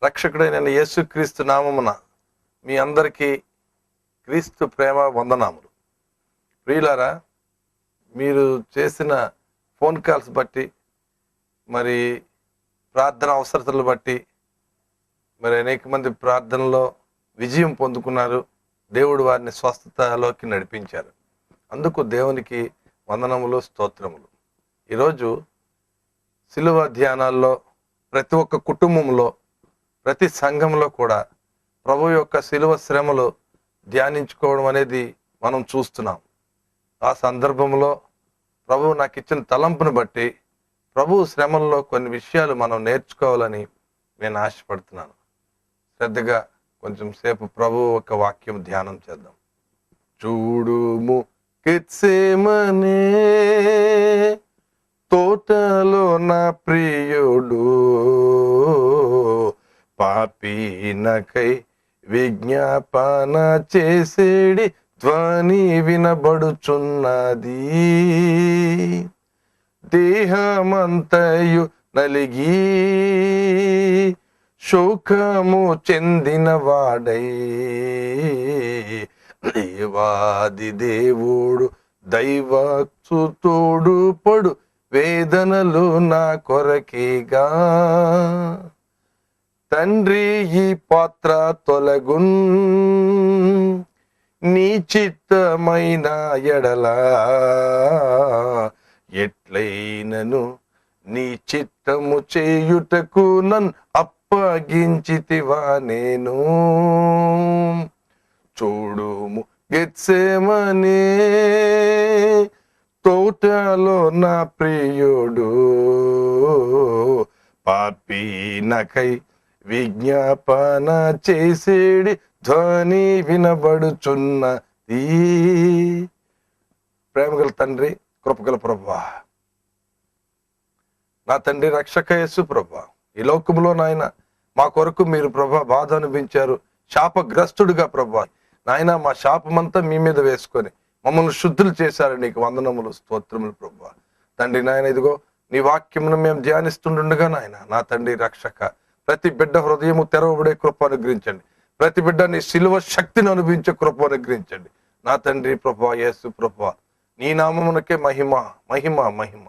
రక్షకుడైన యేసుక్రీస్తు నామమున మీ అందరికీ క్రీస్తు ప్రేమ వందనాములు. ప్రియులారా, మీరు చేసిన ఫోన్ కాల్స్ బట్టి, మరి ప్రార్థన అవసరతలు బట్టి, మరి అనేక మంది ప్రార్థనలో విజయం పొందుకున్నారు. దేవుడు వారిని స్వస్థతలోకి నడిపించారు. అందుకు దేవునికి వందనములు, స్తోత్రములు. ఈరోజు శిలువ ధ్యానాల్లో ప్రతి ఒక్క కుటుంబంలో, ప్రతి సంఘంలో కూడా ప్రభు యొక్క శిలువ శ్రమలు ధ్యానించుకోవడం అనేది మనం చూస్తున్నాం. ఆ సందర్భంలో ప్రభు నాకు ఇచ్చిన తలంపును బట్టి ప్రభు శ్రమల్లో కొన్ని విషయాలు మనం నేర్చుకోవాలని నేను ఆశపడుతున్నాను. శ్రద్ధగా కొంచెం సేపు ప్రభు ఒక వాక్యం ధ్యానం చేద్దాం. చూడుము గెత్సేమనే తోటలో నా ప్రియుడు పాపీనకై విజ్ఞాపన చేసేడి ధ్వని వినబడుచున్నది. దేహమంతయు నలిగి శోకము చెందిన వాడై దేవాది దేవుడు దైవసుతుడు పడు వేదనలు నా కొరకేగా. తండ్రి ఈ పాత్ర తొలగున్ నీ చిత్తమైన ఎడల ఎట్లయినను నీ చిత్తము చేయుటకు నన్ను అప్పగించితివా నేను. చూడుము గెత్సేమనే తోటలో నా ప్రియుడు పాపీనకై విజ్ఞాపన చేసేడి ధ్వని వినబడుచున్నది. ప్రేమగల తండ్రి, కృపగల ప్రభువా, నా తండ్రి రక్షక యేసు ప్రభువా, ఈ లోకంలో నాయన మా కొరకు మీరు ప్రభువా బాధ అనిపించారు. శాపగ్రస్తుడిగా ప్రభువా నాయన మా శాపమంతా మీ మీద వేసుకొని మమ్మల్ని శుద్ధులు చేశారు. నీకు వందనములు, స్తోత్రములు ప్రభువా. తండ్రి నాయన, ఇదిగో నీ వాక్యమును మేము ధ్యానిస్తుండగా నాయన నా తండ్రి రక్షక, ప్రతి బిడ్డ హృదయము తెరవబడే కృప అనుగ్రహించండి. ప్రతి బిడ్డ నీ శిలువ శక్తిని అనుభవించే కృప అనుగ్రహించండి. నా తండ్రి ప్రభువా, యేసు ప్రభువా, నీ నామమునకే మహిమ మహిమ మహిమ.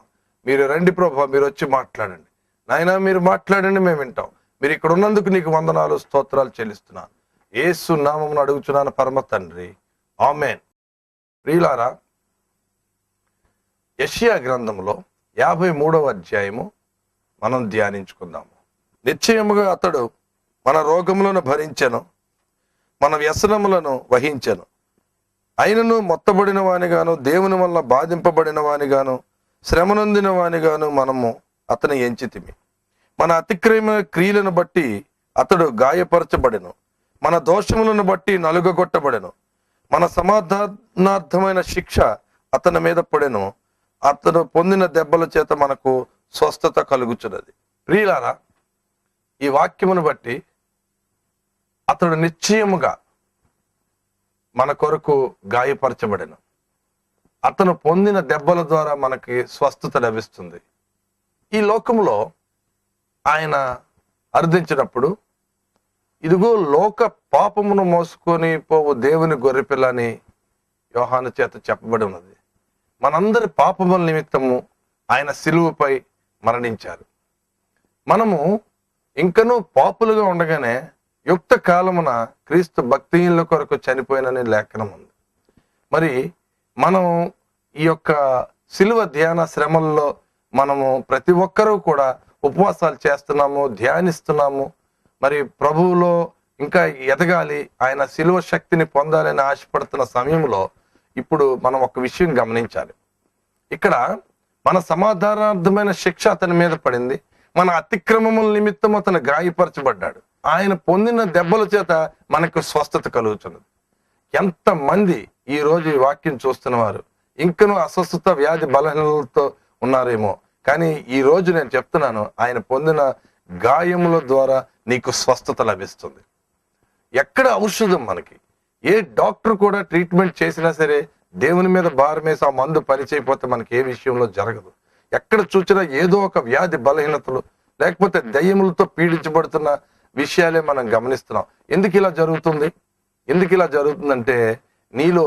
మీరు రండి ప్రభువా, మీరు వచ్చి మాట్లాడండి నాయన. మీరు మాట్లాడండి, మేము వింటాం. మీరు ఇక్కడ ఉన్నందుకు నీకు వందనాలు, స్తోత్రాలు చెల్లిస్తున్నాను. యేసు నామమును అడుగుచున్నాను పరమ తండ్రి, ఆమేన్. ప్రియులారా, యెషయా గ్రంథంలో 53వ అధ్యాయము మనం ధ్యానించుకుందాము. నిశ్చయముగా అతడు మన రోగములను భరించెను, మన వ్యసనములను వహించెను. అయినను మొత్తబడిన వానిగాను, దేవుని వల్ల బాధింపబడిన వానిగాను, శ్రమనొందిన వానిగాను మనము అతని ఎంచితిమి. మన అతిక్రమ క్రియలను బట్టి అతడు గాయపరచబడెను, మన దోషములను బట్టి నలుగగొట్టబడెను. మన సమాధానార్థమైన శిక్ష అతని మీద పడెను, అతడు పొందిన దెబ్బల చేత మనకు స్వస్థత కలుగుచున్నది. ప్రియులారా, ఈ వాక్యమును బట్టి అతడు నిశ్చయముగా మన కొరకు గాయపరచబడెను, అతను పొందిన దెబ్బల ద్వారా మనకి స్వస్థత లభిస్తుంది. ఈ లోకంలో ఆయన అర్థించినప్పుడు, ఇదిగో లోక పాపమును మోసుకొని పోవు దేవుని గొర్రెపిల్లని యోహాను చేత చెప్పబడి ఉన్నది. మనందరి పాపముల నిమిత్తము ఆయన శిలువపై మరణించారు. మనము ఇంకనూ పాపులుగా ఉండగానే యుక్త కాలమున క్రీస్తు భక్తిహీనుల కొరకు చనిపోయినని లేఖనం ఉంది. మరి మనం ఈ యొక్క శిలువ ధ్యాన శ్రమల్లో మనము ప్రతి ఒక్కరూ కూడా ఉపవాసాలు చేస్తున్నాము, ధ్యానిస్తున్నాము. మరి ప్రభువులో ఇంకా ఎదగాలి, ఆయన శిలువ శక్తిని పొందాలని ఆశపడుతున్న సమయంలో ఇప్పుడు మనం ఒక విషయం గమనించాలి. ఇక్కడ మన సమాధానార్థమైన శిక్ష అతని మీద పడింది, మన అతిక్రమముల నిమిత్తం అతను గాయపరచబడ్డాడు. ఆయన పొందిన దెబ్బల చేత మనకు స్వస్థత కలుగుతున్నది. ఎంతమంది ఈ రోజు ఈ వాక్యం చూస్తున్న వారు ఇంకనూ అస్వస్థత, వ్యాధి, బలహీనతలతో ఉన్నారేమో, కానీ ఈ రోజు నేను చెప్తున్నాను, ఆయన పొందిన గాయముల ద్వారా నీకు స్వస్థత లభిస్తుంది. ఎక్కడ ఔషధం మనకి, ఏ డాక్టర్ కూడా ట్రీట్మెంట్ చేసినా సరే దేవుని మీద భారం వేసి ఆ మందు పని చేయకపోతే మనకి ఏ విషయంలో జరగదు. ఎక్కడ చూసినా ఏదో ఒక వ్యాధి, బలహీనతలు, లేకపోతే దయ్యములతో పీడించబడుతున్న విషయాలే మనం గమనిస్తున్నాం. ఎందుకు ఇలా జరుగుతుందంటే నీలో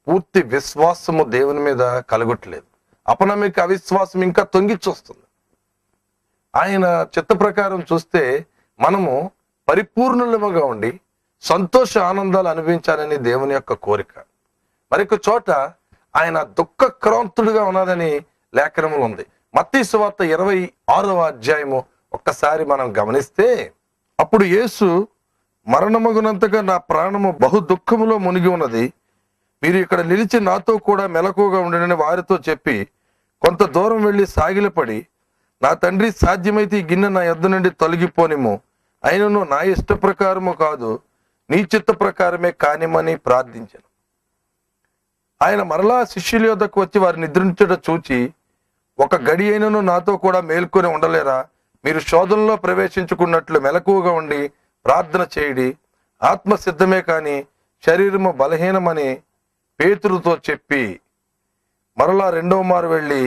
పూర్తి విశ్వాసము దేవుని మీద కలగట్లేదు. అపనమ్మిక అవిశ్వాసం ఇంకా తొంగిచ్చొస్తుంది. ఆయన చిత్త ప్రకారం చూస్తే మనము పరిపూర్ణులముగా ఉండి సంతోష ఆనందాలు అనుభవించాలని దేవుని యొక్క కోరిక. మరొక చోట ఆయన దుఃఖక్రాంతుడుగా ఉన్నదని లేఖనములు ఉంది. మత్తయి సువార్త 26వ అధ్యాయము ఒక్కసారి మనం గమనిస్తే, అప్పుడు యేసు మరణమగునంతగా నా ప్రాణము బహు దుఃఖములో మునిగి ఉన్నది, మీరు ఇక్కడ నిలిచి నాతో కూడా మెలకువగా ఉండడని వారితో చెప్పి కొంత దూరం వెళ్ళి సాగిలపడి, నా తండ్రి సాధ్యమైతే ఈ గిన్నె నా యొద్ద నుండి తొలగిపోనిము, అయినను నా ఇష్ట ప్రకారము కాదు నీ చిత్త ప్రకారమే కానిమని ప్రార్థించాను. ఆయన మరలా శిష్యుల యొద్దకు వచ్చి వారి నిద్రించుట చూచి, ఒక గడి అయినను నాతో కూడా మేల్కొని ఉండలేరా? మీరు శోధనలో ప్రవేశించుకున్నట్లు మెలకువగా ఉండి ప్రార్థన చేయడి, ఆత్మ సిద్ధమే కాని శరీరము బలహీనమని పేతురుతో చెప్పి మరలా రెండవ మారు వెళ్ళి,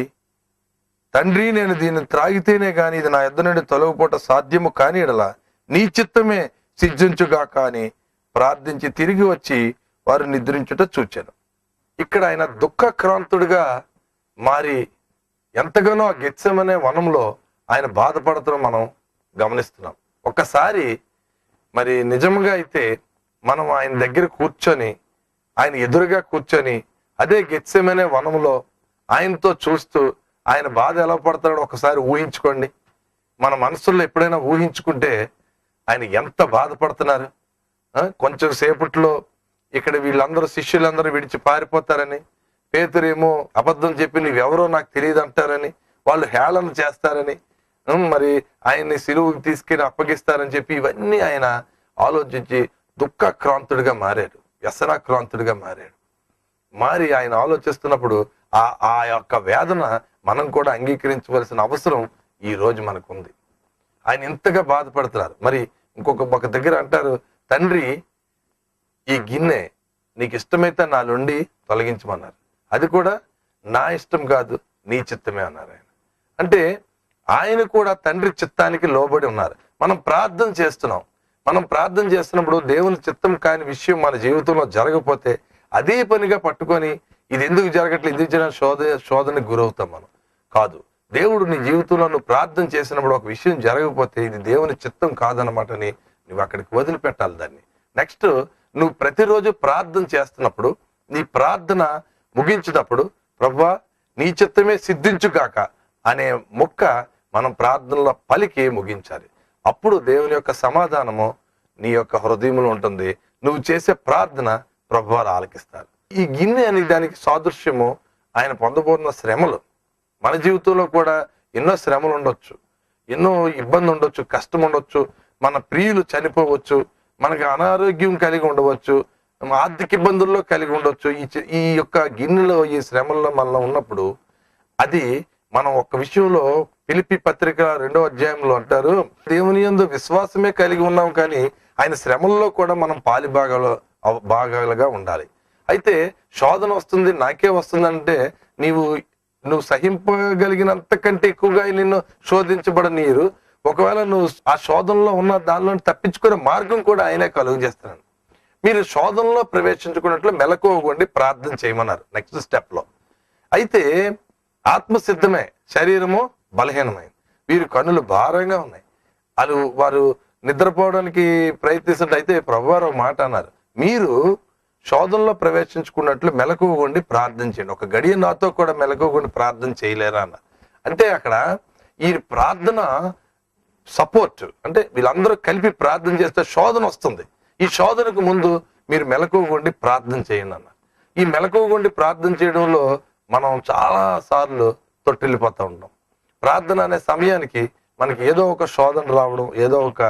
తండ్రి నేను దీన్ని త్రాగితేనే గాని ఇది నా యొద్ద నుండి తొలగిపోట సాధ్యము కాని ఎడల నీ చిత్తమే సిద్ధించుగాక అని ప్రార్థించి తిరిగి వచ్చి వారు నిద్రించుట చూచాను. ఇక్కడ ఆయన దుఃఖక్రాంతుడిగా మారి ఎంతగానో ఆ గెత్సెమనే వనంలో ఆయన బాధపడటం మనం గమనిస్తున్నాం. ఒక్కసారి మరి నిజంగా అయితే మనం ఆయన దగ్గర కూర్చొని, ఆయన ఎదురుగా కూర్చొని అదే గెత్సెమనే వనంలో ఆయనతో చూస్తూ ఆయన బాధ ఎలా పడతాడో ఒకసారి ఊహించుకోండి. మన మనసుల్లో ఎప్పుడైనా ఊహించుకుంటే ఆయన ఎంత బాధపడుతున్నారు. కొంచెం సేపట్లో ఇక్కడ వీళ్ళందరూ శిష్యులందరూ విడిచి పారిపోతారని, పేతురేమో అబద్ధం చెప్పి నువ్వెవరో నాకు తెలియదు అంటారని, వాళ్ళు హేళన చేస్తారని, మరి ఆయన్ని సిలువుకి తీసుకెళ్లి అప్పగిస్తారని చెప్పి ఇవన్నీ ఆయన ఆలోచించి దుఃఖక్రాంతుడిగా మారాడు, వ్యసనాక్రాంతుడిగా మారి ఆయన ఆలోచిస్తున్నప్పుడు ఆ యొక్క వేదన మనం కూడా అంగీకరించవలసిన అవసరం ఈ రోజు మనకుంది. ఆయన ఇంతగా బాధపడుతున్నారు. మరి ఒక దగ్గర అంటారు, తండ్రి ఈ గిన్నె నీకు ఇష్టమైతే నా నుండి తొలగించమన్నారు, అది కూడా నా ఇష్టం కాదు నీ చిత్తమే అన్నారు ఆయన. అంటే ఆయన కూడా తండ్రి చిత్తానికి లోబడి ఉన్నారు. మనం ప్రార్థన చేస్తున్నప్పుడు దేవుని చిత్తం కాని విషయం మన జీవితంలో జరగకపోతే అదే పనిగా పట్టుకొని ఇది ఎందుకు జరగట్లేదు, ఇది శోధనకు గురవుతాం మనం. కాదు, దేవుడు నీ జీవితంలో నువ్వు ప్రార్థన చేసినప్పుడు ఒక విషయం జరగకపోతే ఇది దేవుని చిత్తం కాదన్నమాటని నువ్వు అక్కడికి వదిలిపెట్టాలి దాన్ని. నెక్స్ట్, నువ్వు ప్రతిరోజు ప్రార్థన చేస్తున్నప్పుడు నీ ప్రార్థన ముగించినప్పుడు ప్రభువా నీ చిత్తమే సిద్ధించుగాక అనే మొక్క మనం ప్రార్థనలో పలికి ముగించాలి. అప్పుడు దేవుని యొక్క సమాధానము నీ యొక్క హృదయంలో ఉంటుంది. నువ్వు చేసే ప్రార్థన ప్రభువారు ఆలకిస్తారు. ఈ గిన్నె అనే దానికి సాదృశ్యము ఆయన పొందబోతున్న శ్రమలు. మన జీవితంలో కూడా ఎన్నో శ్రమలు ఉండొచ్చు, ఎన్నో ఇబ్బంది ఉండొచ్చు, కష్టం ఉండొచ్చు, మన ప్రియులు చనిపోవచ్చు, మనకి అనారోగ్యం కలిగి ఉండవచ్చు, ఆర్థిక ఇబ్బందుల్లో కలిగి ఉండొచ్చు. ఈ యొక్క గిన్నెలో ఈ శ్రమల్లో మనలో ఉన్నప్పుడు అది మనం ఒక విషయంలో ఫిలిప్పీ పత్రిక 2వ అధ్యాయంలో అంటారు, దేవుని యందు విశ్వాసమే కలిగి ఉన్నాం కానీ ఆయన శ్రమల్లో కూడా మనం భాగాలుగా ఉండాలి. అయితే శోధన వస్తుంది, నాకే వస్తుందంటే నువ్వు సహింపగలిగినంత కంటే ఎక్కువగా నిన్ను శోధించబడనీరు. ఒకవేళ నువ్వు ఆ శోధనలో ఉన్న దానిలో తప్పించుకునే మార్గం కూడా ఆయనే కలుగు చేస్తున్నాను. మీరు శోధనలో ప్రవేశించుకున్నట్లు మెలకువగొండి ప్రార్థన చేయమన్నారు నెక్స్ట్ స్టెప్ లో. అయితే ఆత్మసిద్ధమే, శరీరము బలహీనమైంది, వీరి కన్నులు భారంగా ఉన్నాయి, వారు నిద్రపోవడానికి ప్రయత్నిస్తుంటే అయితే ప్రభువారు ఒక మాట అన్నారు, మీరు శోధనలో ప్రవేశించుకున్నట్లు మెలకువగొండి ప్రార్థన చేయండి, ఒక గడియ నాతో కూడా మెలకువగొండి ప్రార్థన చేయలేరా అన్నారు. అంటే అక్కడ ఈ ప్రార్థన సపోర్ట్, అంటే వీళ్ళందరూ కలిపి ప్రార్థన చేస్తే శోధన వస్తుంది, ఈ శోధనకు ముందు మీరు మెలకువగొండి ప్రార్థన చేయండి అన్నారు. ఈ మెలకువగొండి ప్రార్థన చేయడంలో మనం చాలా సార్లు తొట్టిల్లిపోతూ ఉంటాం. ప్రార్థన అనే సమయానికి మనకి ఏదో ఒక శోధన రావడం, ఏదో ఒక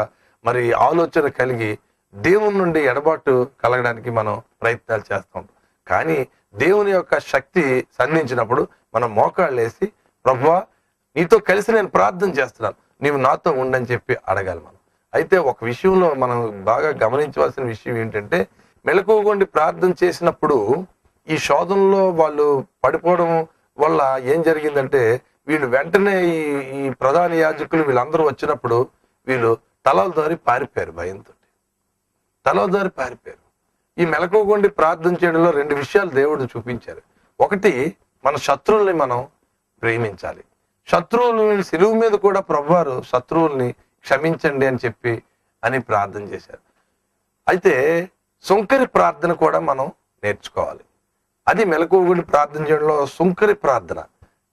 మరి ఆలోచన కలిగి దేవుని నుండి ఎడబాటు కలగడానికి మనం ప్రయత్నాలు చేస్తూ ఉంటాం. కానీ దేవుని యొక్క శక్తి సంధించినప్పుడు మనం మోకాళ్ళు వేసి ప్రభువా నీతో కలిసి నేను ప్రార్థన చేస్తున్నాను, నీవు నాతో ఉండని చెప్పి అడగాలి మనం. అయితే ఒక విషయంలో మనం బాగా గమనించవలసిన విషయం ఏంటంటే, మెలకువగొండి ప్రార్థన చేసినప్పుడు ఈ శోధనలో వాళ్ళు పడిపోవడం వల్ల ఏం జరిగిందంటే, వీళ్ళు వెంటనే ఈ ప్రధాన యాజకులు వీళ్ళందరూ వచ్చినప్పుడు వీళ్ళు తలలు దారి పారిపోయారు భయంతో. తలలు దారి పారిపోయారు. ఈ మెలకువగుండి ప్రార్థన చేయడంలో 2 విషయాలు దేవుడు చూపించారు. ఒకటి, మన శత్రువుల్ని మనం ప్రేమించాలి. శత్రువులని సిలువు మీద కూడా ప్రభువారు శత్రువుల్ని క్షమించండి అని చెప్పి ప్రార్థన చేశారు. అయితే సుంకరి ప్రార్థన కూడా మనం నేర్చుకోవాలి. అది మెలకువగుండి ప్రార్థన చేయడంలో సుంకరి ప్రార్థన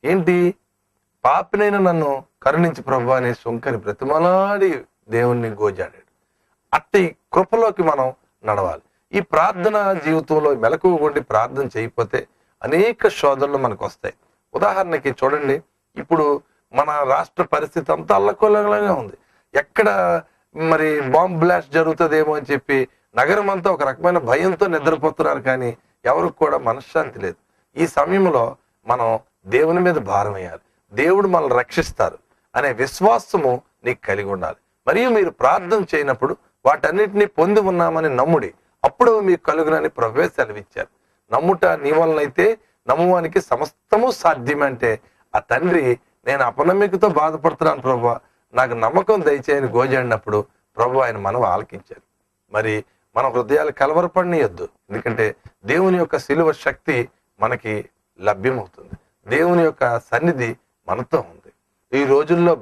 ఏంటి? పాపినైన నన్ను కరుణించి ప్రభువా అనే సుంకరి బ్రతిమలాడి దేవుణ్ణి గోజాడాడు. అట్టి కృపలోకి మనం నడవాలి. ఈ ప్రార్థన జీవితంలో మెలకువగుండి ప్రార్థన చేయకపోతే అనేక శోధనలు మనకు వస్తాయి. ఉదాహరణకి చూడండి, ఇప్పుడు మన రాష్ట్ర పరిస్థితి అంతా అల్లకొల్లగా ఉంది. ఎక్కడ మరి బాంబ్ బ్లాస్ట్ జరుగుతుందేమో అని చెప్పి నగరం అంతా ఒక రకమైన భయంతో నిద్రపోతున్నారు, కానీ ఎవరికి కూడా మనశ్శాంతి లేదు. ఈ సమయంలో మనం దేవుని మీద భారం వేయాలి. దేవుడు మనల్ని రక్షిస్తారు అనే విశ్వాసము నీకు కలిగి ఉండాలి. మరియు మీరు ప్రార్థన చేయనప్పుడు వాటన్నిటినీ పొంది ఉన్నామని నమ్ముడి, అప్పుడు మీకు కలుగునని ప్రభువే సెలవిచ్చారు. నమ్ముట నీ వలనైతే నమ్మువానికి సమస్తము సాధ్యమంటే ఆ తండ్రి, నేను అపనమ్మికతో బాధపడుతున్నాను ప్రభువా, నాకు నమ్మకం దయచేయని గోజాడినప్పుడు ప్రభు ఆయన మనం ఆలకించారు. మరి మన హృదయాలు కలవరపడనీయొద్దు, ఎందుకంటే దేవుని యొక్క శిలువ శక్తి మనకి లభ్యమవుతుంది. దేవుని యొక్క సన్నిధి మనతో ఉంది. ఈ రోజుల్లో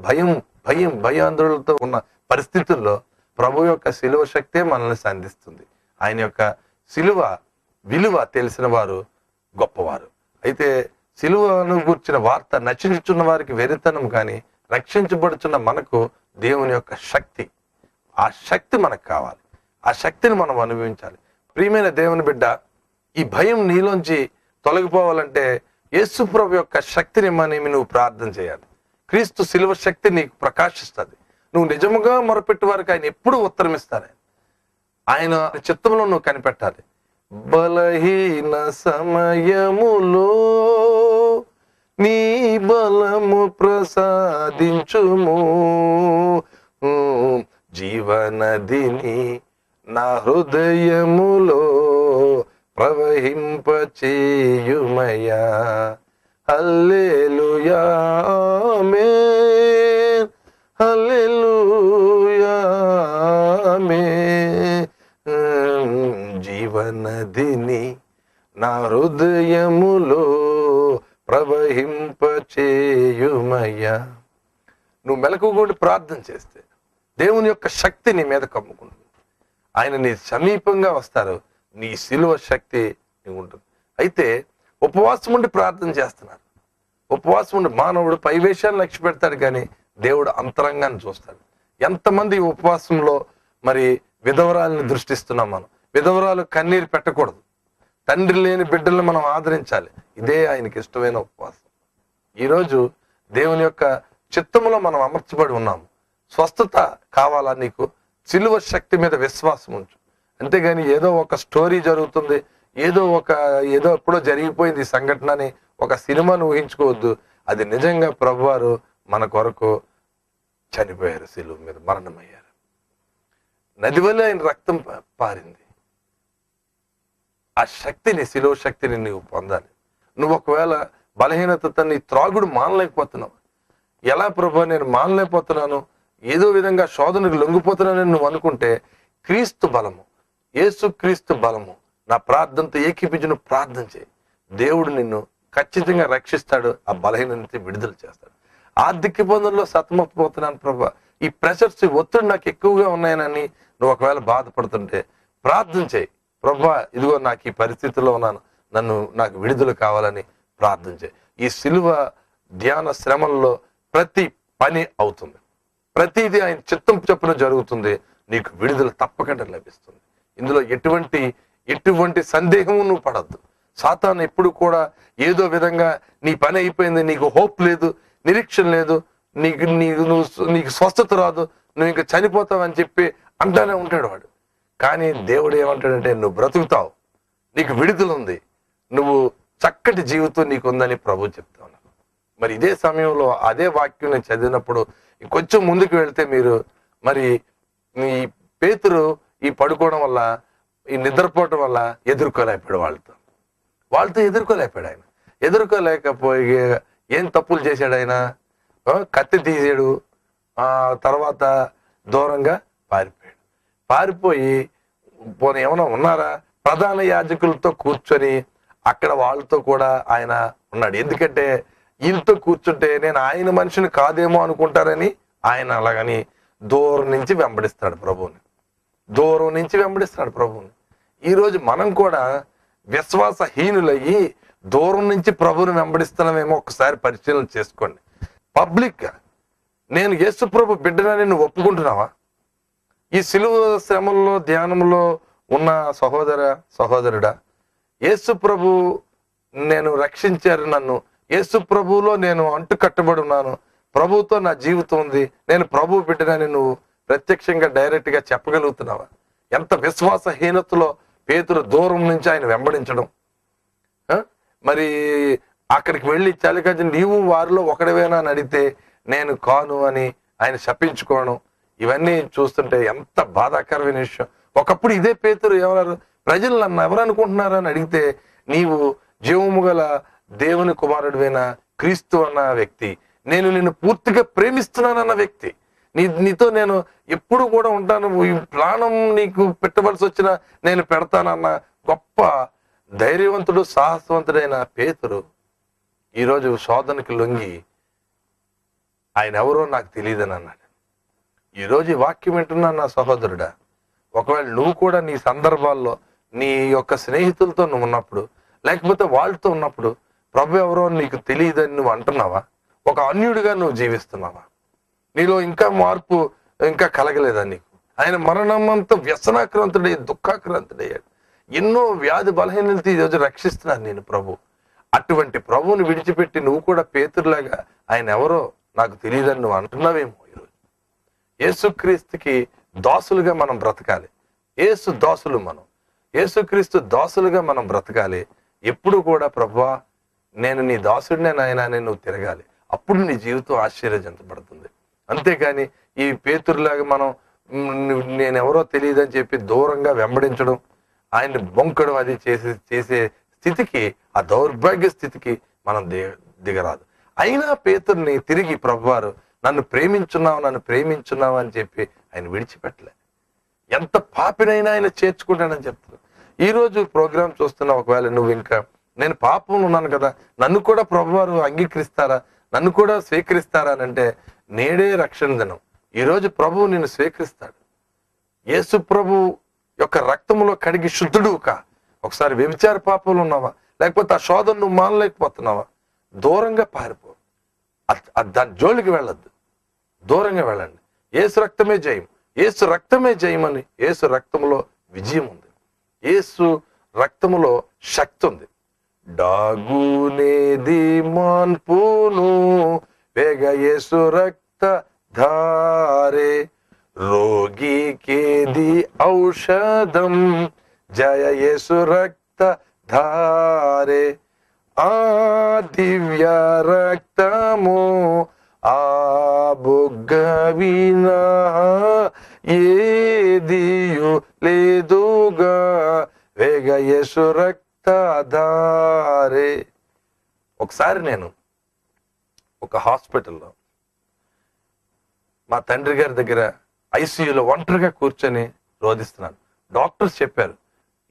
భయాందోళనతో ఉన్న పరిస్థితుల్లో ప్రభు యొక్క శిలువ శక్తే మనల్ని సంధిస్తుంది. ఆయన యొక్క శిలువ విలువ తెలిసిన వారు గొప్పవారు. అయితే శిలువను గూర్చిన వార్త నశించుచున్న వారికి వెరితనం, కానీ రక్షించబడుచున్న మనకు దేవుని యొక్క శక్తి, ఆ శక్తి మనకు కావాలి. ఆ శక్తిని మనం అనుభవించాలి. ప్రియమైన దేవుని బిడ్డ, ఈ భయం నీలోంచి తొలగిపోవాలంటే యేసు ప్రభు యొక్క శక్తిని మనమి నువ్వు ప్రార్థన చేయాలి. క్రీస్తు శిలువ శక్తి నీకు ప్రకాశిస్తుంది. నువ్వు నిజముగా మొరపెట్టు వారికి ఆయన ఎప్పుడు ఉత్తరం ఇస్తారు. ఆయన చిత్తంలో నువ్వు కనిపెట్టాలి. బలహీన సమయములో నీ బలము ప్రసాదించుము, జీవనదిని నా హృదయములో ప్రవహింపచేయుమయ్యా. హల్లెలూయా ఆమేన్, హల్లెలూయా ఆమేన్. జీవనదిని నా హృదయములో ప్రవహింపచేయుమయ్యా. నువ్వు మెలకువగొండి ప్రార్థన చేస్తే దేవుని యొక్క శక్తి నీ మీద కమ్ముకుంటుంది. ఆయన నీ సమీపంగా వస్తారు. నీ శిలువ శక్తి నీకు ఉంటుంది. అయితే ఉపవాసం ఉండి ప్రార్థన చేస్తున్నారు. ఉపవాసం ఉండి మానవుడు పై వేషాన్ని లక్ష్య పెడతాడు, కానీ దేవుడు అంతరంగాన్ని చూస్తాడు. ఎంతమంది ఉపవాసంలో మరి విధవరాలను దృష్టిస్తున్నాం. మనం విధవరాలు కన్నీరు పెట్టకూడదు. తండ్రి లేని బిడ్డలను మనం ఆదరించాలి. ఇదే ఆయనకి ఇష్టమైన ఉపవాసం. ఈరోజు దేవుని యొక్క చిత్తములో మనం అమర్చబడి ఉన్నాము. స్వస్థత కావాలా నీకు? శిలువ శక్తి మీద విశ్వాసం ఉంచు. అంతేగాని ఏదో ఒక స్టోరీ జరుగుతుంది, ఏదో ఎప్పుడో జరిగిపోయింది ఈ సంఘటన అని ఒక సినిమాను ఊహించుకోవద్దు. అది నిజంగా ప్రభువారు మన కొరకు చనిపోయారు, శిలువ మీద మరణమయ్యారు. నది వల్ల ఆయన రక్తం పారింది. ఆ శక్తిని, శిలువ శక్తిని నువ్వు పొందాలి. నువ్వు ఒకవేళ బలహీనత నీ త్రాగుడు మానలేకపోతున్నావు. ఎలా ప్రభు నేను మానలేకపోతున్నాను, ఏదో విధంగా శోధనకు లొంగిపోతున్నానని నువ్వు అనుకుంటే, క్రీస్తు బలము, యేసు క్రీస్తు బలము నా ప్రార్థనతో ఏకీపించి నువ్వు ప్రార్థన చేయి. దేవుడు నిన్ను ఖచ్చితంగా రక్షిస్తాడు. ఆ బలహీనత విడుదల చేస్తాడు. ఆర్థిక ఇబ్బందుల్లో సతమతపోతున్నాను ప్రభు, ఈ ప్రెషర్స్, ఒత్తిడి నాకు ఎక్కువగా ఉన్నాయని నువ్వు ఒకవేళ బాధపడుతుంటే ప్రార్థన చేయి. ప్రభా, ఇదిగో నాకు ఈ పరిస్థితుల్లో ఉన్నాను, నాకు విడుదల కావాలని ప్రార్థన చేయి. ఈ శిలువ ధ్యాన శ్రమల్లో ప్రతి పని అవుతుంది. ప్రతిదీ ఆయన చిత్తం చొప్పున జరుగుతుంది. నీకు విడుదల తప్పకుండా లభిస్తుంది. ఇందులో ఎటువంటి సందేహము నువ్వు పడద్దు. సాతాను ఎప్పుడు కూడా ఏదో విధంగా నీ పని అయిపోయింది, నీకు హోప్ లేదు, నిరీక్షణ లేదు, నీకు స్వస్థత రాదు, నువ్వు ఇంకా చనిపోతావు అని చెప్పి అంటానే ఉంటాడు వాడు. కానీ దేవుడు ఏమంటాడంటే, నువ్వు బ్రతుకుతావు, నీకు విడుదల ఉంది, నువ్వు చక్కటి జీవితం నీకుందని ప్రభు చెప్తా ఉన్నాడు. మరి ఇదే సమయంలో అదే వాక్యం నేను చదివినప్పుడు కొంచెం ముందుకు వెళ్తే మీరు మరి ఈ పేతురు ఈ పడుకోవడం వల్ల, ఈ నిద్రపోవడం వల్ల ఎదుర్కోలేకపోయాడు. వాళ్ళతో ఎదుర్కోలేకపోయాడు. ఆయన ఎదుర్కోలేకపోయి ఏం తప్పులు చేశాడు ఆయన? కత్తి తీసాడు, తర్వాత దూరంగా పారిపోయాడు. పారిపోయి పోనీ ఏమైనా ఉన్నారా, ప్రధాన యాజకులతో కూర్చొని అక్కడ వాళ్ళతో కూడా ఆయన ఉన్నాడు. ఎందుకంటే వీళ్ళతో కూర్చుంటే నేను ఆయన మనిషిని కాదేమో అనుకుంటారని ఆయన అలాగని దూరం నుంచి వెంబడిస్తాడు ప్రభువుని. దూరం నుంచి వెంబడిస్తాడు ప్రభువుని. ఈరోజు మనం కూడా విశ్వాసహీనులయ్యి దూరం నుంచి ప్రభువుని వెంబడిస్తున్నామేమో ఒకసారి పరిశీలన చేసుకోండి. పబ్లిక్గా నేను యేసు ప్రభు బిడ్డనని నువ్వు ఒప్పుకుంటున్నావా? ఈ సిలువ శ్రమల్లో ధ్యానంలో ఉన్న సహోదరుడా, యేసు ప్రభు నేను రక్షించారు, నన్ను యేసు ప్రభువులో నేను అంటు కట్టబడి ఉన్నాను, ప్రభువుతో నా జీవితం ఉంది, నేను ప్రభు బిడ్డనని నువ్వు ప్రత్యక్షంగా డైరెక్ట్గా చెప్పగలుగుతున్నావా? ఎంత విశ్వాసహీనతలో పేతురు దూరం నుంచి ఆయన వెంబడించడం. మరి అక్కడికి వెళ్ళి చలికజ నీవు వారిలో ఒకడివేనా అని అడిగితే నేను కాను అని ఆయన శపించుకోవడం, ఇవన్నీ చూస్తుంటే ఎంత బాధాకరమైన విషయం. ఒకప్పుడు ఇదే పేతురు ఏమన్నారు, ప్రజలు నన్ను ఎవరు అనుకుంటున్నారు అని అడిగితే నీవు జీవము గల దేవుని కుమారుడివైన క్రీస్తు అన్న వ్యక్తి, నేను నిన్ను పూర్తిగా ప్రేమిస్తున్నానన్న వ్యక్తి, నీతో నేను ఎప్పుడు కూడా ఉంటాను, ఈ ప్రాణం నీకు పెట్టవలసి వచ్చినా నేను పెడతానన్న గొప్ప ధైర్యవంతుడు సాహసవంతుడైన పేతురు ఈరోజు శోధనకి లొంగి ఆయన ఎవరో నాకు తెలియదని అన్నాడు. ఈరోజు ఈ వాక్యం వింటున్నా నా సహోదరుడా, ఒకవేళ నువ్వు కూడా నీ సందర్భాల్లో నీ యొక్క స్నేహితులతో నువ్వు ఉన్నప్పుడు, లేకపోతే వాళ్ళతో ఉన్నప్పుడు ప్రభు ఎవరో నీకు తెలియదని నువ్వు అంటున్నావా? ఒక అన్యుడిగా నువ్వు జీవిస్తున్నావా? నీలో ఇంకా మార్పు ఇంకా కలగలేదా నీకు? ఆయన మరణమంతా వ్యసనాక్రాంతుడై దుఃఖాక్రాంతుడయ్యాడు. ఎన్నో వ్యాధి బలహీనతలు ఈరోజు రక్షిస్తున్నాను నేను ప్రభు. అటువంటి ప్రభువుని విడిచిపెట్టి నువ్వు కూడా పేతురులాగా ఆయన ఎవరో నాకు తెలియదని నువ్వు అంటున్నావేమో. ఈరోజు యేసుక్రీస్తుకి దాసులుగా మనం బ్రతకాలి. యేసు దాసులు మనం, యేసుక్రీస్తు దాసులుగా మనం బ్రతకాలి. ఎప్పుడు కూడా ప్రభువా నేను నీ దాసుడినే నాయనా అని నువ్వు తిరగాలి. అప్పుడు నీ జీవితం ఆశ్చర్యజంతపడుతుంది. అంతేకాని ఈ పేతురులాగా మనం నేను ఎవరో తెలియదని చెప్పి దూరంగా వెంబడించడం, ఆయన్ని బొంకడం అది చేసే స్థితికి, ఆ దౌర్భాగ్య స్థితికి మనం దిగరాదు. అయినా పేతుర్ని తిరిగి ప్రభువారు నన్ను ప్రేమించున్నావు అని చెప్పి ఆయన విడిచిపెట్టలే. ఎంత పాపినైనా ఆయన చేర్చుకుంటానని చెప్తారు. ఈరోజు ప్రోగ్రాం చూస్తున్నా, ఒకవేళ నువ్వు ఇంకా నేను పాపంలో ఉన్నాను కదా, నన్ను కూడా ప్రభువారు అంగీకరిస్తారా, నన్ను కూడా స్వీకరిస్తారా అని అంటే నేడే రక్షణ దినం. ఈరోజు ప్రభువు నిన్ను స్వీకరిస్తాడు. యేసు ప్రభు యొక్క రక్తములో కడిగి శుద్ధుడు కా. ఒకసారి వ్యభిచార పాపంలో ఉన్నావా, లేకపోతే ఆ శోధన నువ్వు మానలేకపోతున్నావా, దూరంగా పారిపో. దాని జోలికి వెళ్ళొద్దు, దూరంగా వెళ్ళండి. యేసు రక్తమే జయం, యేసు రక్తమే జయమని. యేసు రక్తములో విజయం ఉంది, యేసు రక్తములో శక్తి ఉంది. డాగునేది మాన్పును వేగ యేసు రక్త ధారే, రోగికేది ఔషధం జయ యేసు రక్త ధారే. ఆ దివ్య రక్తము ఆ బుగ్గ వినా ఏదియు లేదుగా వేగ యేసు రక్త ధారే. ఒకసారి నేను ఒక హాస్పిటల్లో మా తండ్రి గారి దగ్గర ఐసీయూలో ఒంటరిగా కూర్చొని రోధిస్తున్నాను. డాక్టర్స్ చెప్పారు,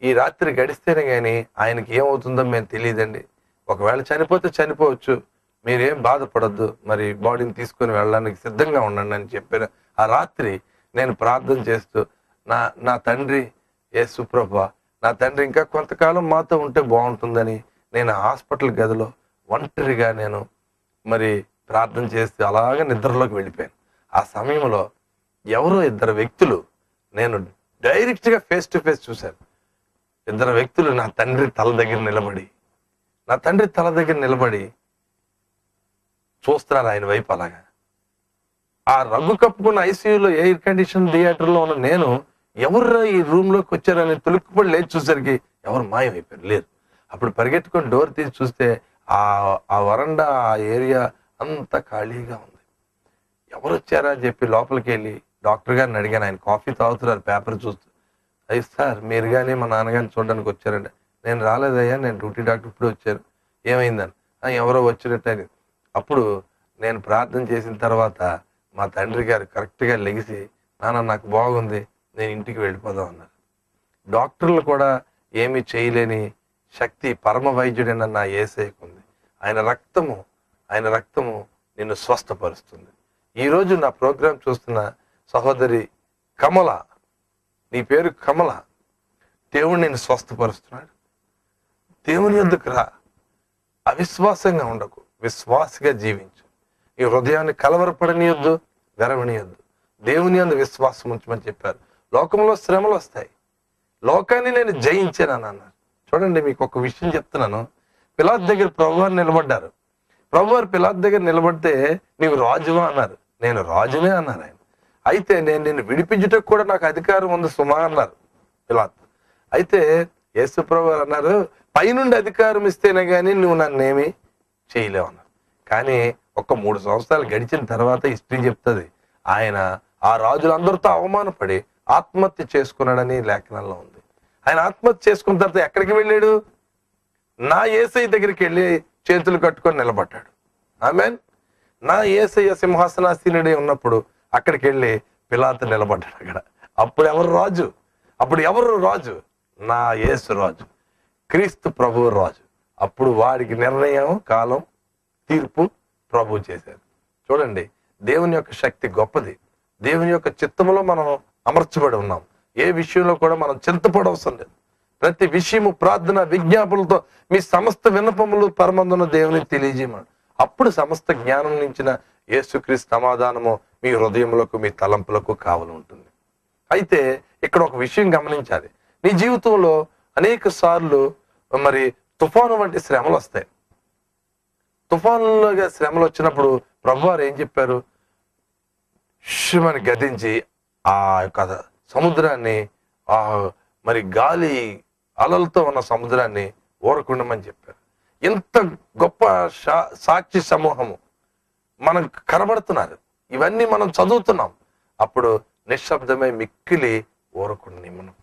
ఈ రాత్రి గడిస్తేనే కానీ ఆయనకి ఏమవుతుందో మేము తెలియదండి, ఒకవేళ చనిపోతే చనిపోవచ్చు, మీరేం బాధపడద్దు, మరి బాడీని తీసుకొని వెళ్ళడానికి సిద్ధంగా ఉండండి అని చెప్పారు. ఆ రాత్రి నేను ప్రార్థన చేస్తూ నా తండ్రి యేసు ప్రభువా, నా తండ్రి ఇంకా కొంతకాలం మాతో ఉంటే బాగుంటుందని నేను హాస్పిటల్ గదిలో ఒంటరిగా నేను మరి ప్రార్థన చేస్తూ అలాగే నిద్రలోకి వెళ్ళిపోయాను. ఆ సమయంలో ఎవరో ఇద్దరు వ్యక్తులు నేను డైరెక్ట్గా ఫేస్ టు ఫేస్ చూశాను. ఇద్దరు వ్యక్తులు నా తండ్రి తల దగ్గర నిలబడి చూస్తున్నారు ఆయన వైపు. అలాగా ఆ రగ్గు కప్పుకున్న ఐసీయూలో ఎయిర్ కండిషన్ థియేటర్లో ఉన్న నేను ఎవరు ఈ రూమ్ లోకి వచ్చారని తొలుక్కుపడి లేచి చూసరికి ఎవరు మాయమైపోయారు, లేరు. అప్పుడు పరిగెట్టుకొని డోర్ తీసి చూస్తే ఆ వరండా ఆ ఏరియా అంతా ఖాళీగా ఉంది. ఎవరు వచ్చారా అని చెప్పి లోపలికి వెళ్ళి డాక్టర్ గారిని అడిగాను. ఆయన కాఫీ తాగుతున్నారు పేపర్ చూస్తూ. అయ్యి సార్ మీరు కానీ మా నాన్నగారిని చూడడానికి వచ్చారంటే, నేను రాలేదయ్యా, నేను డ్యూటీ డాక్టర్ ఇప్పుడు వచ్చారు, ఏమైందని. ఎవరో వచ్చినట్టు. అప్పుడు నేను ప్రార్థన చేసిన తర్వాత మా తండ్రి గారు కరెక్ట్గా లెగిసి నాన్న నాకు బాగుంది, నేను ఇంటికి వెళ్ళిపోదాం అన్నారు. డాక్టర్లు కూడా ఏమీ చేయలేని శక్తి పరమ వైద్యుడైన నా యేసయ్యకు ఉంది. ఆయన రక్తము నిన్ను స్వస్థపరుస్తుంది. ఈరోజు నా ప్రోగ్రాం చూస్తున్న సహోదరి కమల, నీ పేరు కమల, దేవుడు నిన్ను స్వస్థపరుస్తున్నాడు. దేవుని యొద్దకు రా, అవిశ్వాసంగా ఉండకు, విశ్వాసగా జీవించు. ఈ హృదయాన్ని కలవరపడనియొద్దు, వెరవనియొద్దు. దేవుని యందు విశ్వాసం ఉంచమని చెప్పారు. లోకంలో శ్రమలు వస్తాయి, లోకాన్ని నేను జయించాను అన్నారు. చూడండి, మీకు ఒక విషయం చెప్తున్నాను. పిలాతు దగ్గర ప్రభువారు నిలబడ్డారు. ప్రభువారు పిలాతు దగ్గర నిలబడితే నీవు రాజువా అన్నారు. నేను రాజునే అన్నారు ఆయన. అయితే నేను నిన్ను విడిపించుటకు కూడా నాకు అధికారం ఉంది సుమా అన్నారు పిలాతు. అయితే యేసు ప్రభువారు అన్నారు, పైనుండి అధికారం ఇస్తేనే కానీ నువ్వు నన్నేమి చేయలేవు అన్నారు. కానీ ఒక 3 సంవత్సరాలు గడిచిన తర్వాత హిస్టరీ చెప్తుంది, ఆయన ఆ రాజులందరితో అవమానపడి ఆత్మహత్య చేసుకున్నాడని లేఖనాల్లో ఉంది. ఆయన ఆత్మహత్య చేసుకున్న తర్వాత ఎక్కడికి వెళ్ళాడు? నా యేసయ్య దగ్గరికి వెళ్ళి చేతులు కట్టుకొని నిలబడ్డాడు. ఆమేన్. నా యేసయ్య సింహాసనాసీనుడే ఉన్నప్పుడు అక్కడికి వెళ్ళి పిలాతు నిలబడ్డాడు అక్కడ. అప్పుడు ఎవరు రాజు? నా యేసు రాజు, క్రీస్తు ప్రభువు రాజు. అప్పుడు వాడికి నిర్ణయం, కాలం, తీర్పు ప్రభు చేశారు. చూడండి, దేవుని యొక్క శక్తి గొప్పది. దేవుని యొక్క చిత్తములో మనం అమర్చబడి ఉన్నాం. ఏ విషయంలో కూడా మనం చింతపడవసరం లేదు. ప్రతి విషయము ప్రార్థన విజ్ఞాపనలతో మీ సమస్త విన్నపములు పరమందున దేవునికి తెలియజేయమని, అప్పుడు సమస్త జ్ఞానం నుంచిన యేసుక్రీస్తు సమాధానము మీ హృదయములకు, మీ తలంపులకు కావలి ఉంటుంది. అయితే ఇక్కడ ఒక విషయం గమనించాలి. నీ జీవితంలో అనేక సార్లు మరి తుఫాను వంటి శ్రమలు వస్తాయి. తుఫానులుగా శ్రమలు వచ్చినప్పుడు ప్రభువారు ఏం చెప్పారు? శివని గతించి ఆ యొక్క సముద్రాన్ని, ఆ మరి గాలి అలలతో ఉన్న సముద్రాన్ని ఊరకుండమని చెప్పారు. ఇంత గొప్ప సాక్షి సమూహము మనకు కనబడుతున్నారు. ఇవన్నీ మనం చదువుతున్నాం. అప్పుడు నిశ్శబ్దమై మిక్కిలి ఊరకుండి మనం.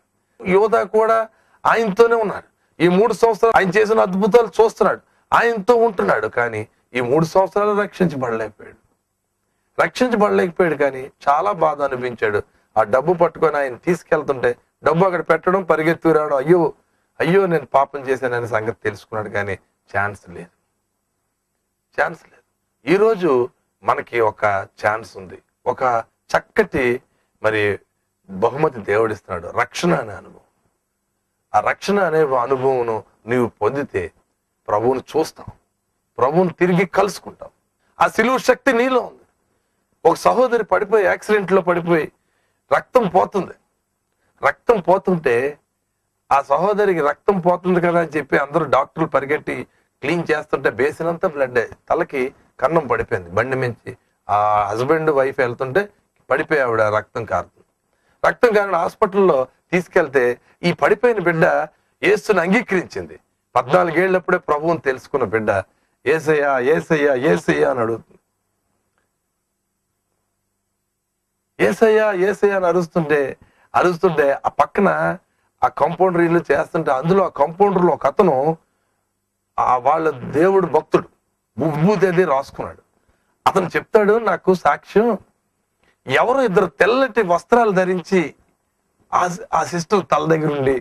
యోధా కూడా ఆయనతోనే ఉన్నారు. ఈ 3 సంవత్సరాలు ఆయన చేసిన అద్భుతాలు చూస్తున్నాడు, ఆయనతో ఉంటున్నాడు. కానీ ఈ 3 సంవత్సరాలు రక్షించబడలేకపోయాడు. కానీ చాలా బాధ అనిపించాడు. ఆ డబ్బు పట్టుకొని ఆయన తీసుకెళ్తుంటే డబ్బు అక్కడ పెట్టడం, పరిగెత్తుకు రావడం, అయ్యో నేను పాపం చేశాననే సంగతి తెలుసుకున్నాడు. కానీ ఛాన్స్ లేదు. ఈరోజు మనకి ఒక ఛాన్స్ ఉంది. ఒక చక్కటి మరి బహుమతి దేవుడిస్తున్నాడు, రక్షణ అనే అనుభవం. ఆ రక్షణ అనే అనుభవం నీవు పొందితే ప్రభువును చూస్తాం, ప్రభువును తిరిగి కలుసుకుంటాం. ఆ సిలువ శక్తి నీలో ఉంది. ఒక సహోదరి పడిపోయి, యాక్సిడెంట్లో పడిపోయి రక్తం పోతుంటే ఆ సహోదరికి రక్తం పోతుంది కదా అని చెప్పి అందరూ డాక్టర్లు పరిగెట్టి క్లీన్ చేస్తుంటే బేసినంతా బ్లడ్, తలకి కన్నం పడిపోయింది. బండి మించి ఆ హస్బెండ్ వైఫ్ వెళ్తుంటే పడిపోయి ఆవిడ రక్తం కారిన హాస్పిటల్లో తీసుకెళ్తే ఈ పడిపోయిన బిడ్డ యేసుని అంగీకరించింది. 14 ఏళ్ళప్పుడే ప్రభువుని తెలుసుకున్న బిడ్డ యేసయ్యా యేసయ్యా యేసయ్యా అని అడుగుతుంది. యేసయ్యా యేసయ్యా అని అరుస్తుంటే ఆ పక్కన ఆ కాంపౌండర్ ఇల్లు చేస్తుంటే అందులో ఆ కాంపౌండర్లో ఒక అతను వాళ్ళ దేవుడు భక్తుడు విభూతి అది రాసుకున్నాడు. అతను చెప్తాడు, నాకు సాక్ష్యం, ఎవరు 2 తెల్లటి వస్త్రాలు ధరించి ఆ సిస్టర్ తల దగ్గర ఉండి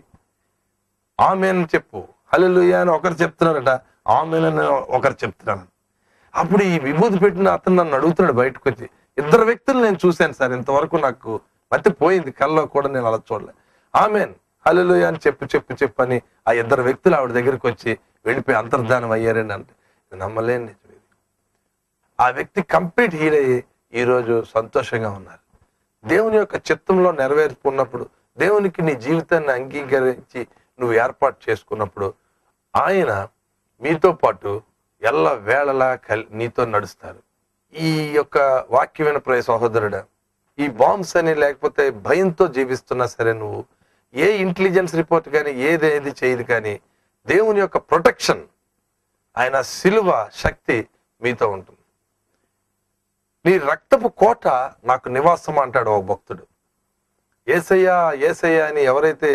ఆమెన్ చెప్పు, హల్లెలూయా అని ఒకరు చెప్తున్నారట, ఆమెన్ అని ఒకరు చెప్తున్నారు. అప్పుడు ఈ విభూతి పెట్టిన అతను నన్ను అడుగుతున్నాడు బయటకు వచ్చి, 2 వ్యక్తులు నేను చూశాను సార్, ఇంతవరకు నాకు మతి పోయింది, కల్లో కూడా నేను అలా చూడలే. ఆమెన్ హల్లెలూయా అని చెప్పు అని ఆ 2 వ్యక్తులు ఆవిడ దగ్గరికి వచ్చి వెళ్ళిపోయి అంతర్ధానం అయ్యారని అంటే నమ్మలేని నిజం ఇది. ఆ వ్యక్తి కంప్లీట్ హీల్ అయ్యి ఈరోజు సంతోషంగా ఉన్నారు. దేవుని యొక్క చిత్తంలో నెరవేర్చుకున్నప్పుడు, దేవునికి నీ జీవితాన్ని అంగీకరించి నువ్వు ఏర్పాటు చేసుకున్నప్పుడు ఆయన మీతో పాటు ఎల్ల వేళలా నీతో నడుస్తారు. ఈ యొక్క వాక్యమైన ప్రియ సహోదరుడా, ఈ బాంబ్స్ అని లేకపోతే భయంతో జీవిస్తున్నా సరే, నువ్వు ఏ ఇంటెలిజెన్స్ రిపోర్ట్ కానీ ఏది చేయదు, కానీ దేవుని యొక్క ప్రొటెక్షన్, ఆయన సిలువ శక్తి మీతో ఉంటుంది. నీ రక్తపు కోట నాకు నివాసం అంటాడు ఒక భక్తుడు. యేసయ్యా యేసయ్యా అని ఎవరైతే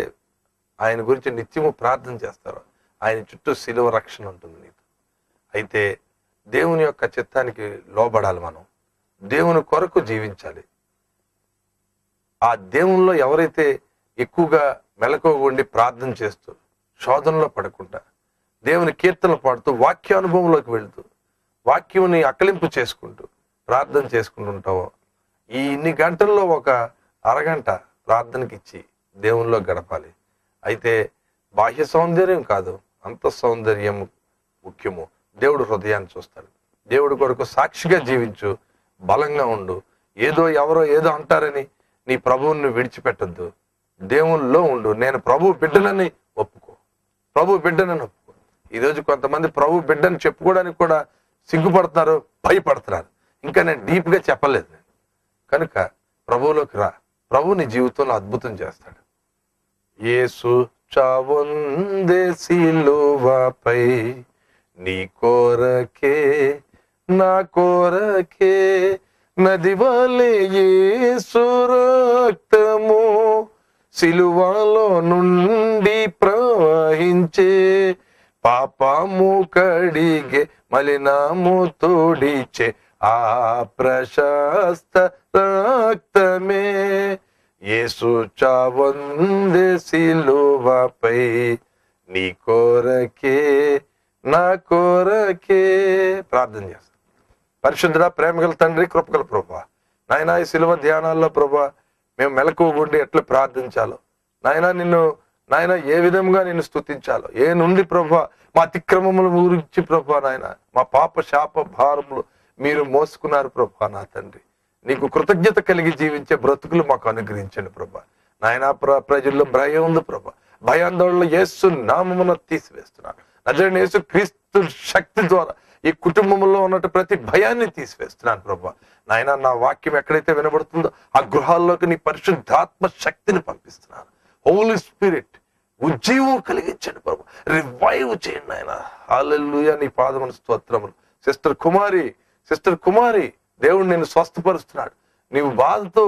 ఆయన గురించి నిత్యము ప్రార్థన చేస్తారో ఆయన చుట్టూ సిలువ రక్షణ ఉంటుంది నీతో. అయితే దేవుని యొక్క చిత్తానికి లోబడాలి. మనం దేవుని కొరకు జీవించాలి. ఆ దేవునిలో ఎవరైతే ఎక్కువగా మెలకువగా ఉండి ప్రార్థన చేస్తూ శోధనలో పడకుండా దేవుని కీర్తనలు పాడుతూ వాక్యానుభవంలోకి వెళుతూ వాక్యంని అకలింపు చేసుకుంటూ ప్రార్థన చేసుకుంటూ ఉంటావో, ఈ ఇన్ని గంటల్లో ఒక అరగంట ప్రార్థనకి ఇచ్చి దేవునిలో గడపాలి. అయితే బాహ్య సౌందర్యం కాదు, అంత సౌందర్యం ముఖ్యము. దేవుడు హృదయాన్ని చూస్తాడు. దేవుడి కొరకు సాక్షిగా జీవించు, బలంగా ఉండు. ఏదో ఎవరో ఏదో అంటారని నీ ప్రభువుని విడిచిపెట్టద్దు. దేవునిలో ఉండు. నేను ప్రభు బిడ్డనని ఒప్పుకో, ప్రభు బిడ్డనని ఒప్పుకో. ఈరోజు కొంతమంది ప్రభు బిడ్డని చెప్పుకోవడానికి కూడా సిగ్గుపడుతున్నారు, భయపడుతున్నారు. ఇంకా నేను డీప్గా చెప్పలేదు. కనుక ప్రభువులోకి రా. ప్రభు నీ జీవితంలో అద్భుతం చేస్తాడు. యేసు చావుందే సిలువపై నీ కోరకే నా కోరకే, నది వలె యేసు రక్తము సిలువలో నుండి ప్రవహించే, పాపము కడిగే మలినము తోడిచే ఆ ప్రశస్త రక్తమే. యేసు చావుందే సిలువపై నీ కోరకే నా కోరకే. ప్రార్థన చేస్తాం. పరిశుద్ధుడా, ప్రేమగల తండ్రి, కృపగల ప్రభువా, నాయనా ఈ సిలువ ధ్యానాల్లో ప్రభువా మేము మెలకువగుండి ఎట్లా ప్రార్థించాలో నాయనా, నాయన ఏ విధంగా నిన్ను స్తుతించాలో, ఏ నుండి ప్రభువా మా అతిక్రమముల గురించి ప్రభువా నాయన మా పాప శాప భారములు మీరు మోసుకున్నారు ప్రభువా. నా తండ్రి, నీకు కృతజ్ఞత కలిగి జీవించే బ్రతుకులు మాకు అనుగ్రహించండి ప్రభా. నాయన ప్రజల్లో భయం ఉంది ప్రభా. భయాందోళనలు యేసు నామమున తీసివేస్తున్నాను. నజరేయుడైన యేసు క్రీస్తు శక్తి ద్వారా ఈ కుటుంబంలో ఉన్నట్టు ప్రతి భయాన్ని తీసివేస్తున్నాను ప్రభా. నాయన, నా వాక్యం ఎక్కడైతే వినబడుతుందో ఆ గృహాల్లోకి నీ పరిశుద్ధాత్మ శక్తిని పంపిస్తున్నాను. హోలీ స్పిరిట్ ఉజ్జీవం కలిగించండి ప్రభా. రివైవ్ చేయండి నాయన. హల్లెలూయా. నీ పాదమున స్తోత్రములు. సిస్టర్ కుమారి దేవుడు నిన్ను స్వస్థపరుస్తున్నాడు. నీవు బాధతో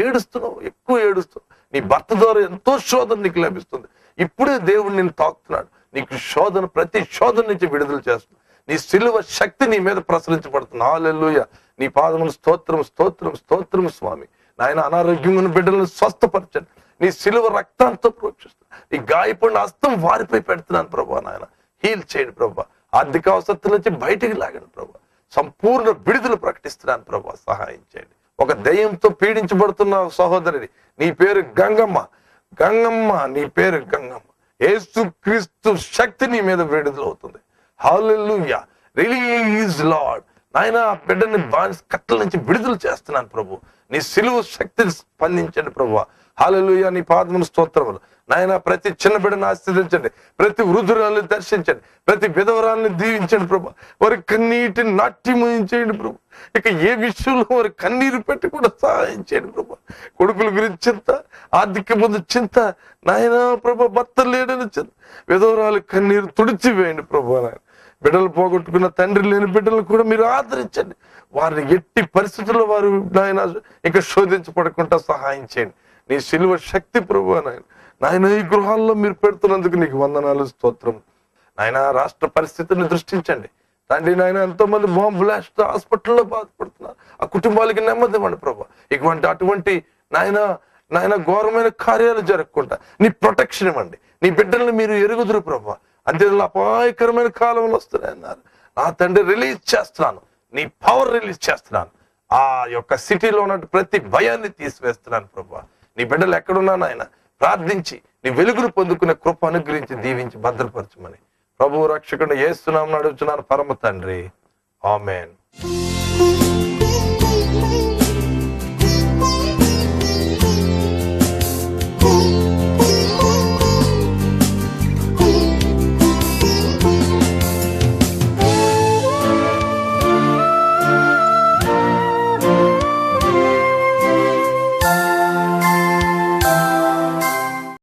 ఏడుస్తున్నావు, ఎక్కువ ఏడుస్తున్నావు. నీ భర్త ద్వారా ఎంతో శోధన నీకు లభిస్తుంది. ఇప్పుడే దేవుడు నిన్ను తాకుతున్నాడు. నీకు శోధన, ప్రతి శోధన నుంచి విడుదల చేస్తున్నాడు. నీ సిలువ శక్తి నీ మీద ప్రసరించబడుతుంది. హల్లెలూయా. నీ పాదములు స్తోత్రం స్తోత్రం స్తోత్రం స్వామి. నాయన, అనారోగ్యమైన బిడ్డలను స్వస్థపరచండి. నీ సిలువ రక్తంతో ప్రోక్షిస్తాను. నీ గాయపడిన హస్తం వారిపై పెడుతున్నాను ప్రభా. నాయన, హీల్ చేయండి ప్రభా. ఆర్థిక అవసరతల నుంచి బయటికి లాగండి ప్రభా. సంపూర్ణ విడుదల ప్రకటిస్తున్నాను ప్రభా. సహాయం చేయండి. ఒక దయ్యంతో పీడించబడుతున్న సహోదరుడి, నీ పేరు గంగమ్మ. నీ పేరు గంగమ్మ. యేసు క్రీస్తు శక్తి నీ మీద విడుదలవుతుంది. హల్లెలూయా. Release lord. నాయన, బిడ్డని కట్టల నుంచి విడుదల చేస్తున్నాను ప్రభు. నీ సిలువ శక్తిని స్పందించండి ప్రభు. హల్లెలూయా. నీ పాదములు స్తోత్రములు. నాయన, ప్రతి చిన్న బిడ్డను ఆశీర్వదించండి. ప్రతి వృద్ధురాలను దర్శించండి. ప్రతి విధవరాలను దీవించండి ప్రభు. వారి కన్నీటిని నాట్యమయించేయండి ప్రభు. ఇక ఏ విషయంలో వారి కన్నీరు పెట్టి కూడా సహాయం చేయండి ప్రభు. కొడుకుల గురించి చింత, ఆర్థిక ముందు చింత, నాయన ప్రభు, భర్త లేడని చింత, విధవరాలు కన్నీరు తుడిచివేయండి ప్రభు. నాయన, బిడ్డలు పోగొట్టుకున్న తండ్రి లేని బిడ్డలను కూడా మీరు ఆదరించండి. వారిని ఎట్టి పరిస్థితుల్లో వారు నాయన ఇంకా శోధించబడకుండా సహాయం చేయండి. నీ సిలువ శక్తి ప్రభు. నాయన, ఈ గృహాల్లో మీరు పెడుతున్నందుకు నీకు వందనాలు, స్తోత్రం. నాయన, రాష్ట్ర పరిస్థితిని దృష్టించండి తండ్రి. నాయన, ఎంతో మంది బాంబ్ బ్లాస్ట్ హాస్పిటల్లో బాధపడుతున్నారు. ఆ కుటుంబాలకి నెమ్మది ఇవ్వండి ప్రభు. అటువంటి నాయన ఘోరమైన కార్యాలు జరగకుండా నీ ప్రొటెక్షన్ ఇవ్వండి. నీ బిడ్డల్ని మీరు ఎరుగుదురు ప్రభు. అంతేలా అపాయకరమైన కాలంలో వస్తున్నాయన్నారు. నా తండ్రి, రిలీజ్ చేస్తున్నాను. నీ పవర్ రిలీజ్ చేస్తున్నాను. ఆ యొక్క సిటీలో ఉన్న ప్రతి భయాన్ని తీసివేస్తున్నాను ప్రభు. నీ బిడ్డలు ఎక్కడున్నా నాయన ప్రార్థించి నీ వెలుగును పొందుకునే కృప అనుగ్రహించి దీవించి భద్రపరచమని ప్రభువు రక్షకుడు యేసు నామమున అడుగుచున్నాను పరమ తండ్రి. ఆమేన్.